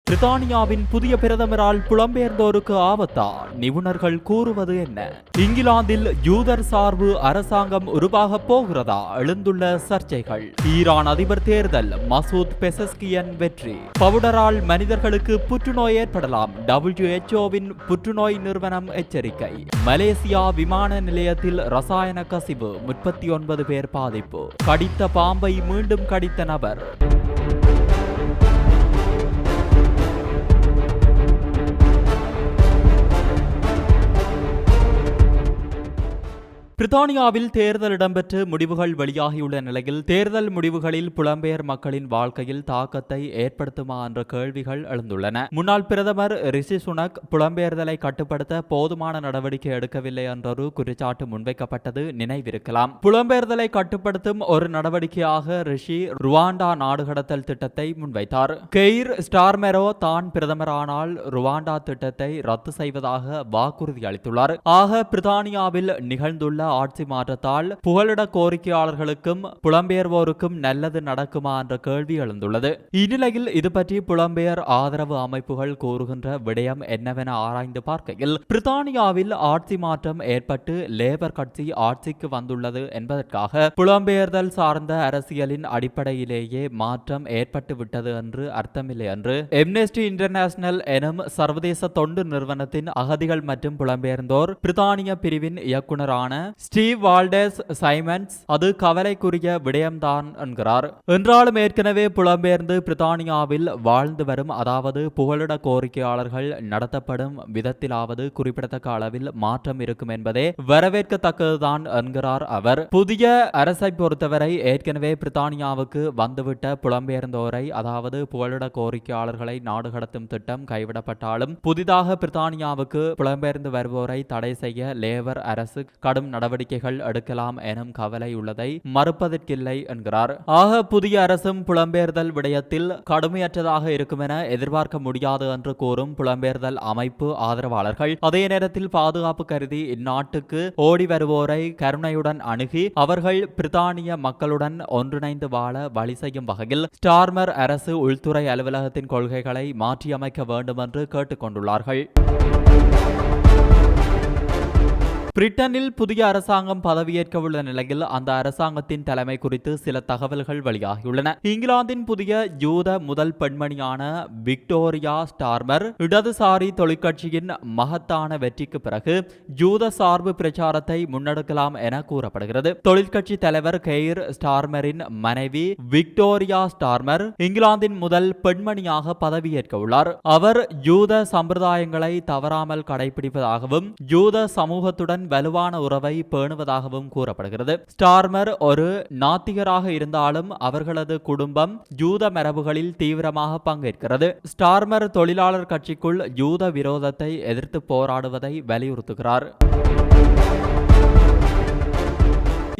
பிரித்தானியாவின் புதிய பிரதமரால் புலம்பெயர்ந்தோருக்கு ஆபத்தா? நிபுணர்கள் கூறுவது என்ன? இங்கிலாந்தில் யூதர் சார்பு அரசாங்கம் உருவாகப் போகிறதா? எழுந்துள்ள சர்ச்சைகள். ஈரான் அதிபர் தேர்தல், மசூத் பெசஸ்கியன் வெற்றி. பவுடரால் மனிதர்களுக்கு புற்றுநோய் ஏற்படலாம், WHO-வின் புற்றுநோய் நிறுவனம் எச்சரிக்கை. மலேசியா விமான நிலையத்தில் ரசாயன கசிவு, 39 பேர் பாதிப்பு. கடித்த பாம்பை மீண்டும் கடித்த நபர். பிரித்தானியாவில் தேர்தல் இடம்பெற்று முடிவுகள் வெளியாகியுள்ள நிலையில் தேர்தல் முடிவுகளில் புலம்பெயர் மக்களின் வாழ்க்கையில் தாக்கத்தை ஏற்படுத்துமா என்ற கேள்விகள் எழுந்துள்ளன. முன்னாள் பிரதமர் ரிஷி சுனக் புலம்பெயர்தலை கட்டுப்படுத்த போதுமான நடவடிக்கை எடுக்கவில்லை என்றொரு குற்றச்சாட்டு முன்வைக்கப்பட்டது நினைவிருக்கலாம். புலம்பெயர்தலை கட்டுப்படுத்தும் ஒரு நடவடிக்கையாக ரிஷி ருவாண்டா நாடு கடத்தல் திட்டத்தை முன்வைத்தார். கெய்ர் ஸ்டார்மெரோ தான் பிரதமரானால் ருவாண்டா திட்டத்தை ரத்து செய்வதாக வாக்குறுதி அளித்துள்ளார். ஆக பிரித்தானியாவில் நிகழ்ந்துள்ள ஆட்சி மாற்றத்தால் புகலிட கோரிக்கையாளர்களுக்கும் புலம்பெயர்வோருக்கும் நல்லது நடக்குமா என்ற கேள்வி எழுந்துள்ளது. இந்நிலையில் இது பற்றி புலம்பெயர் ஆதரவு அமைப்புகள் கூறுகின்ற விடயம் என்னவென ஆராய்ந்து பார்க்கையில், பிரித்தானியாவில் ஆட்சி மாற்றம் ஏற்பட்டு லேபர் கட்சி ஆட்சிக்கு வந்துள்ளது என்பதற்காக புலம்பெயர்தல் சார்ந்த அரசியலின் அடிப்படையிலேயே மாற்றம் ஏற்பட்டு விட்டது என்று அர்த்தமில்லை என்று எம்னெஸ்டி இன்டர்நேஷனல் எனும் சர்வதேச தொண்டு நிறுவனத்தின் அகதிகள் மற்றும் புலம்பெயர்ந்தோர் பிரித்தானிய பிரிவின் இயக்குனரான ஸ்டீவ் வால்டேஸ் சைமன்ஸ் அது கவலைக்குரிய விடயம்தான் என்கிறார். என்றாலும் ஏற்கனவே புலம்பெயர்ந்து பிரித்தானியாவில் வாழ்ந்து வரும், அதாவது புகலிட கோரிக்கையாளர்கள் நடத்தப்படும் விதத்திலாவது குறிப்பிடத்தக்க அளவில் மாற்றம் இருக்கும் என்பதே வரவேற்கத்தக்கதுதான் என்கிறார் அவர். புதிய அரசை பொறுத்தவரை ஏற்கனவே பிரித்தானியாவுக்கு வந்துவிட்ட புலம்பெயர்ந்தோரை, அதாவது புகலிட கோரிக்கையாளர்களை நாடு கடத்தும் திட்டம் கைவிடப்பட்டாலும் புதிதாக பிரித்தானியாவுக்கு புலம்பெயர்ந்து வருவோரை தடை செய்ய லேபர் அரசு கடும் நடவடிக்கைகள் எடுக்கலாம் எனும் கவலை உள்ளதை மறுப்பதற்கில்லை என்கிறார். ஆக புதிய அரசும் புலம்பெயர்தல் விடயத்தில் கடுமையற்றதாக இருக்கும் என எதிர்பார்க்க முடியாது என்று கூறும் புலம்பெயர்தல் அமைப்பு ஆதரவாளர்கள், அதே நேரத்தில் பாதுகாப்பு கருதி இந்நாட்டுக்கு ஓடி வருவோரை கருணையுடன் அணுகி அவர்கள் பிரித்தானிய மக்களுடன் ஒன்றிணைந்து வாழ வழி செய்யும் வகையில் ஸ்டார்மர் அரசு உள்துறை அலுவலகத்தின் கொள்கைகளை மாற்றியமைக்க வேண்டும் என்று கேட்டுக் கொண்டுள்ளார்கள். பிரிட்டனில் புதிய அரசாங்கம் பதவியேற்க உள்ள நிலையில் அந்த அரசாங்கத்தின் தலைமை குறித்து சில தகவல்கள் வெளியாகியுள்ளன. இங்கிலாந்தின் புதிய யூத முதல் பெண்மணியான விக்டோரியா ஸ்டார்மர் இடதுசாரி தொழிற்கட்சியின் மகத்தான வெற்றிக்கு பிறகு யூத சார்பு பிரச்சாரத்தை முன்னெடுக்கலாம் என கூறப்படுகிறது. தொழிற்கட்சி தலைவர் கெய்ர் ஸ்டார்மரின் மனைவி விக்டோரியா ஸ்டார்மர் இங்கிலாந்தின் முதல் பெண்மணியாக பதவியேற்க உள்ளார். அவர் யூத சம்பிரதாயங்களை தவறாமல் கடைபிடிப்பதாகவும் யூத சமூகத்துடன் வலுவான உறவை பேணுவதாகவும் கூறப்படுகிறது. ஸ்டார்மர் ஒரு நாத்திகராக இருந்தாலும் அவர்களது குடும்பம் யூத மரபுகளில் தீவிரமாக பங்கேற்கிறது. ஸ்டார்மர் தொழிலாளர் கட்சிக்குள் யூத விரோதத்தை எதிர்த்து போராடுவதை வலியுறுத்துகிறார்.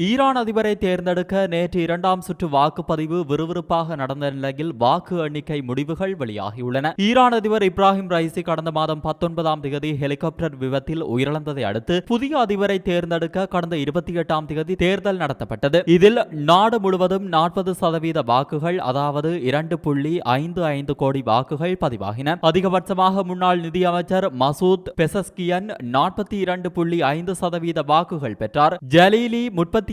ஈரான் அதிபரை தேர்ந்தெடுக்க நேற்று 2ஆம் சுற்று வாக்குப்பதிவு விறுவிறுப்பாக நடந்த நிலையில் வாக்கு எண்ணிக்கை முடிவுகள் வெளியாகியுள்ளன. ஈரான் அதிபர் இப்ராஹிம் ரைசி கடந்த மாதம் 19ஆம் தேதி ஹெலிகாப்டர் விபத்தில் உயிரிழந்ததை அடுத்து புதிய அதிபரை தேர்ந்தெடுக்க கடந்த 28ஆம் தேதி தேர்தல் நடத்தப்பட்டது. இதில் நாடு முழுவதும் 40% வாக்குகள், அதாவது 2.55 கோடி வாக்குகள் பதிவாகின. அதிகபட்சமாக முன்னாள் நிதியமைச்சர் மசூத் பெசஸ்கியன் 42.5% வாக்குகள் பெற்றார். ஜலீலி 38.6%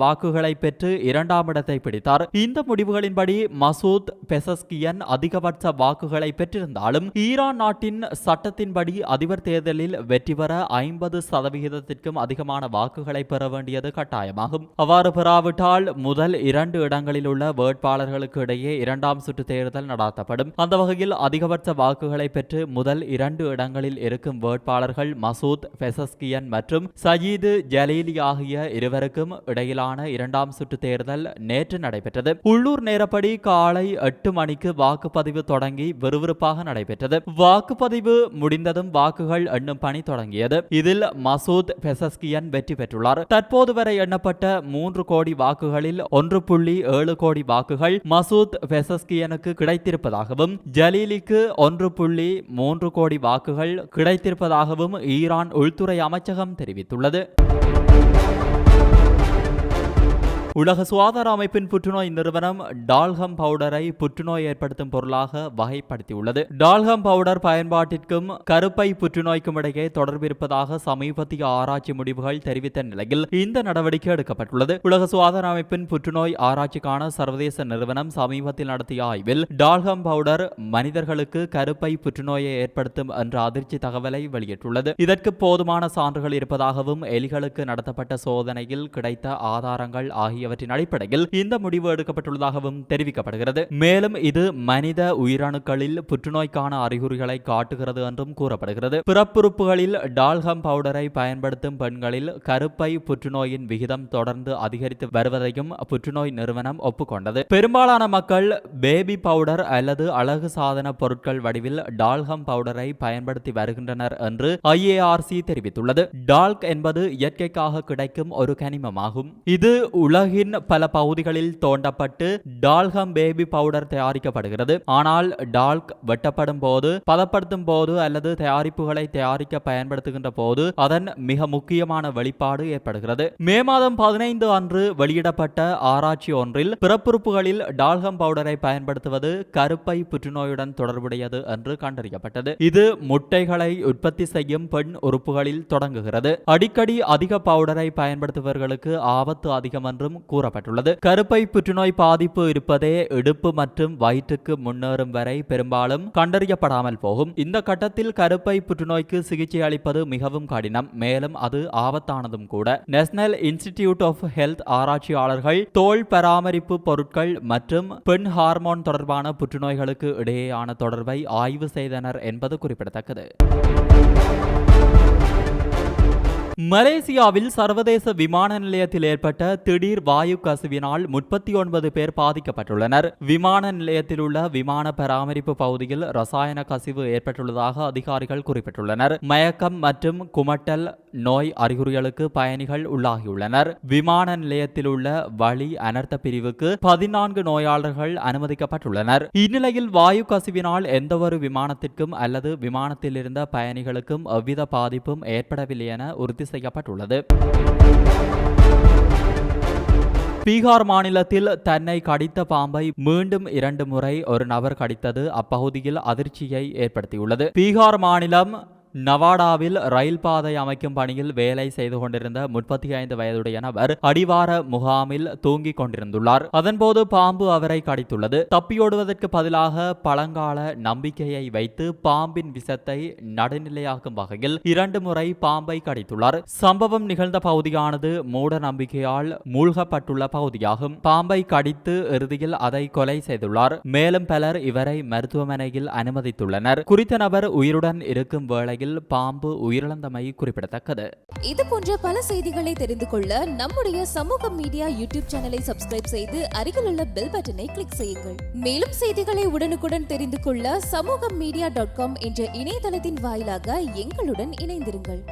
வாக்குகளை பெற்று 2ஆம் இடத்தை பிடித்தார். இந்த முடிவுகளின்படி மசூத் பெசஸ்கியன் அதிகபட்ச வாக்குகளை பெற்றிருந்தாலும் ஈரான் நாட்டின் சட்டத்தின்படி அதிபர் தேர்தலில் வெற்றி பெற 50%க்கும் அதிகமான வாக்குகளை பெற வேண்டியது கட்டாயமாகும். அவ்வாறு பெறாவிட்டால் முதல் 2 இடங்களில் உள்ள வேட்பாளர்களுக்கு இடையே 2ஆம் சுற்று தேர்தல் நடத்தப்படும். அந்த வகையில் அதிகபட்ச வாக்குகளை பெற்று முதல் 2 இடங்களில் இருக்கும் வேட்பாளர்கள் மசூத் பெசஸ்கியன் மற்றும் சயீது ஜலீலி ஆகிய இருவருக்கும் இடையிலான 2ஆம் சுற்று தேர்தல் நேற்று நடைபெற்றது. உள்ளூர் நேரப்படி காலை 8 மணிக்கு வாக்குப்பதிவு தொடங்கி விறுவிறுப்பாக நடைபெற்றது. வாக்குப்பதிவு முடிந்ததும் வாக்குகள் எண்ணும் பணி தொடங்கியது. இதில் மசூத் பெசஸ்கியன் வெற்றி பெற்றுள்ளார். தற்போது வரை எண்ணப்பட்ட 3 கோடி வாக்குகளில் 1.7 கோடி வாக்குகள் மசூத் பெசஸ்கியனுக்கு கிடைத்திருப்பதாகவும் ஜலீலிக்கு 1.3 கோடி வாக்குகள் கிடைத்திருப்பதாகவும் ஈரான் உள்துறை அமைச்சகம் தெரிவித்துள்ளது. உலக சுகாதார அமைப்பின் புற்றுநோய் நிறுவனம் டால்கம் பவுடரை புற்றுநோய் ஏற்படுத்தும் பொருளாக வகைப்படுத்தியுள்ளது. டால்கம் பவுடர் பயன்பாட்டிற்கும் கருப்பை புற்றுநோய்க்கும் இடையே தொடர்பு இருப்பதாக சமீபத்திய ஆராய்ச்சி முடிவுகள் தெரிவித்த நிலையில் இந்த நடவடிக்கை எடுக்கப்பட்டுள்ளது. உலக சுகாதார அமைப்பின் புற்றுநோய் ஆராய்ச்சிக்கான சர்வதேச நிறுவனம் சமீபத்தில் நடத்திய ஆய்வில் டால்கம் பவுடர் மனிதர்களுக்கு கருப்பை புற்றுநோயை ஏற்படுத்தும் என்ற அதிர்ச்சி தகவலை வெளியிட்டுள்ளது. இதற்கு போதுமான சான்றுகள் இருப்பதாகவும் எலிகளுக்கு நடத்தப்பட்ட சோதனையில் கிடைத்த ஆதாரங்கள் ஆகியவற்றின் அடிப்படையில் இந்த முடிவு எடுக்கப்பட்டுள்ளதாகவும் தெரிவிக்கப்படுகிறது. மேலும் இது மனித உயிரணுக்களில் புற்றுநோய்க்கான அறிகுறிகளை காட்டுகிறது என்றும் கூறப்படுகிறது. பிறப்புறுப்புகளில் டால்கம் பவுடரை பயன்படுத்தும் பெண்களில் கருப்பை புற்றுநோயின் விகிதம் தொடர்ந்து அதிகரித்து வருவதையும் புற்றுநோய் நிறுவனம் ஒப்புக்கொண்டது. பெரும்பாலான மக்கள் பேபி பவுடர் அல்லது அழகு சாதன பொருட்கள் வடிவில் டால்கம் பவுடரை பயன்படுத்தி வருகின்றனர் என்று IARC தெரிவித்துள்ளது. டால்க் என்பது இயற்கைக்காக கிடைக்கும் ஒரு கனிமமாகும். இது உலகின் பல பகுதிகளில் தோண்டப்பட்டு டால்கம் பேபி பவுடர் தயாரிக்கப்படுகிறது. ஆனால் டால்க் வெட்டப்படும் போது, பதப்படுத்தும் போது அல்லது தயாரிப்புகளை தயாரிக்க பயன்படுத்துகின்ற போது அதன் மிக முக்கியமான வெளிப்பாடு ஏற்படுகிறது. மே மாதம் 15 அன்று வெளியிடப்பட்ட ஆராய்ச்சி ஒன்றில் பிறப்புறுப்புகளில் டால்கம் பவுடரை பயன்படுத்துவது கருப்பை புற்றுநோயுடன் தொடர்புடையது என்று கண்டறியப்பட்டது. இது முட்டைகளை உற்பத்தி செய்யும் பெண் உறுப்புகளில் தொடங்குகிறது. அடிக்கடி அதிக பவுடரை பயன்படுத்துபவர்களுக்கு ஆபத்து அதிகம் என்றும் கூறப்பட்டுள்ளது. கருப்பை புற்றுநோய் பாதிப்பு இருப்பதே இடுப்பு மற்றும் வயிற்றுக்கு முன்னேறும் வரை பெரும்பாலும் கண்டறியப்படாமல் போகும். இந்த கட்டத்தில் கருப்பை புற்றுநோய்க்கு சிகிச்சை அளிப்பது மிகவும் கடினம், மேலும் அது ஆபத்தானதும் கூட. நேஷனல் இன்ஸ்டிடியூட் ஆஃப் ஹெல்த் ஆராய்ச்சியாளர்கள் தோல் பராமரிப்பு பொருட்கள் மற்றும் பெண் ஹார்மோன் தொடர்பான புற்றுநோய்களுக்கு இடையேயான தொடர்பை ஆய்வு செய்தனர் என்பது குறிப்பிடத்தக்கது. மலேசியாவில் சர்வதேச விமான நிலையத்தில் ஏற்பட்ட திடீர் வாயு கசிவினால் 39 பேர் பாதிக்கப்பட்டுள்ளனர். விமான நிலையத்தில் உள்ள விமான பராமரிப்பு பகுதியில் ரசாயன கசிவு ஏற்பட்டுள்ளதாக அதிகாரிகள் குறிப்பிட்டுள்ளனர். மயக்கம் மற்றும் குமட்டல் நோய் அறிகுறிகளுக்கு பயணிகள் உள்ளாகியுள்ளனர். விமான நிலையத்தில் உள்ள வழி அனர்த்த பிரிவுக்கு 14 நோயாளர்கள் அனுமதிக்கப்பட்டுள்ளனர். இந்நிலையில் வாயு கசிவினால் எந்தவொரு விமானத்திற்கும் அல்லது விமானத்தில் இருந்த பயணிகளுக்கும் எவ்வித பாதிப்பும் ஏற்படவில்லை என உறுதி செய்யப்பட்டுள்ளது. பீகார் மாநிலத்தில் தன்னை கடித்த பாம்பை மீண்டும் 2 முறை ஒரு நபர் கடித்தது அப்பகுதியில் அதிர்ச்சியை ஏற்படுத்தியுள்ளது. பீகார் மாநிலம் நவாடாவில் ரயில் பாதை அமைக்கும் பணியில் வேலை செய்து கொண்டிருந்த 35 வயதுடைய நபர் அடிவார முகாமில் தூங்கிக் கொண்டிருந்துள்ளார். அதன்போது பாம்பு அவரை கடித்துள்ளது. தப்பியோடுவதற்கு பதிலாக பழங்கால நம்பிக்கையை வைத்து பாம்பின் விஷத்தை நடுநிலையாக்கும் வகையில் 2 முறை பாம்பை கடித்துள்ளார். சம்பவம் நிகழ்ந்த பகுதியானது மூட நம்பிக்கையால் மூழ்கப்பட்டுள்ள பகுதியாகும். பாம்பை கடித்து இறுதியில் அதை கொலை செய்துள்ளார். மேலும் பலர் இவரை மருத்துவமனையில் அனுமதித்துள்ளனர். குறித்த நபர் உயிருடன் இருக்கும் வேளையில் பாம்பு உயிரிழந்தமை குறிப்பிடத்தக்கது. இது போன்ற பல செய்திகளை தெரிந்து கொள்ள நம்முடைய சமூக மீடியா யூடியூப் சேனலை சப்ஸ்கிரைப் செய்து அருகில் உள்ள பெல் பட்டனை கிளிக் செய்யுங்கள். மேலும் செய்திகளை உடனுக்குடன் தெரிந்து கொள்ள சமூகமீடியா.com என்ற இணையதளத்தின் வாயிலாக எங்களுடன் இணைந்திருங்கள்.